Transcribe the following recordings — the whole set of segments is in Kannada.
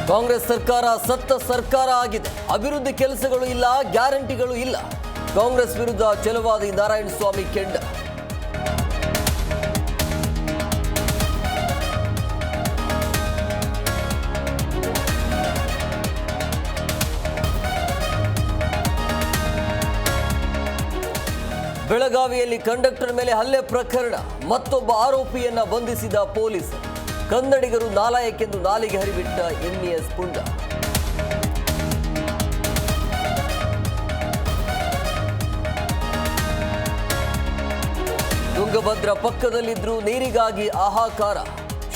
ಕಾಂಗ್ರೆಸ್ ಸರ್ಕಾರ ಸತ್ತ ಸರ್ಕಾರ ಆಗಿದೆ. ಅಭಿವೃದ್ಧಿ ಕೆಲಸಗಳು ಇಲ್ಲ, ಗ್ಯಾರಂಟಿಗಳು ಇಲ್ಲ. ಕಾಂಗ್ರೆಸ್ ವಿರುದ್ಧ ಛಲವಾದಿ ನಾರಾಯಣಸ್ವಾಮಿ ಕೆಂಡ. ಬೆಳಗಾವಿಯಲ್ಲಿ ಕಂಡಕ್ಟರ್ ಮೇಲೆ ಹಲ್ಲೆ ಪ್ರಕರಣ, ಮತ್ತೊಬ್ಬ ಆರೋಪಿಯನ್ನ ಬಂಧಿಸಿದ ಪೊಲೀಸ್. ಕನ್ನಡಿಗರು ನಾಲಾಯಕ್ಕೆಂದು ನಾಲಿಗೆ ಹರಿಬಿಟ್ಟ ಎಂಇಎಸ್ ಪುಂಡ. ತುಂಗಭದ್ರಾ ಪಕ್ಕದಲ್ಲಿದ್ರೂ ನೀರಿಗಾಗಿ ಹಾಹಾಕಾರ.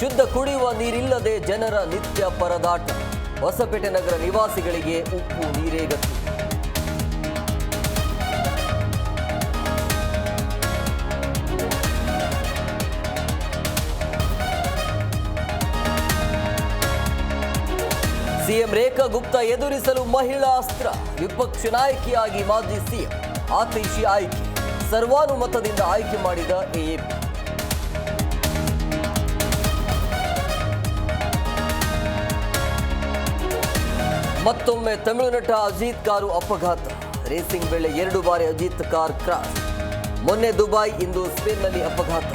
ಶುದ್ಧ ಕುಡಿಯುವ ನೀರಿಲ್ಲದೆ ಜನರ ನಿತ್ಯ ಪರದಾಟ. ಹೊಸಪೇಟೆ ನಗರ ನಿವಾಸಿಗಳಿಗೆ ಉಪ್ಪು ನೀರೇ ಗತಿ. ಸಿಎಂ ರೇಖಾ ಗುಪ್ತಾ ಎದುರಿಸಲು ಮಹಿಳಾ ಅಸ್ತ್ರ. ವಿಪಕ್ಷ ನಾಯಕಿಯಾಗಿ ಮಾಜಿ ಸಿಎಂ ಆತಿಶಿ ಆಯ್ಕೆ. ಸರ್ವಾನುಮತದಿಂದ ಆಯ್ಕೆ ಮಾಡಿದ ಎಎಪಿ. ಮತ್ತೊಮ್ಮೆ ತಮಿಳು ನಟ ಅಜಿತ್ ಕಾರು ಅಪಘಾತ. ರೇಸಿಂಗ್ ವೇಳೆ 2 ಬಾರಿ ಅಜಿತ್ ಕಾರ್ ಕ್ರಾಶ್. ಮೊನ್ನೆ ದುಬೈ, ಇಂದು ಸ್ಪೇನ್ನಲ್ಲಿ ಅಪಘಾತ.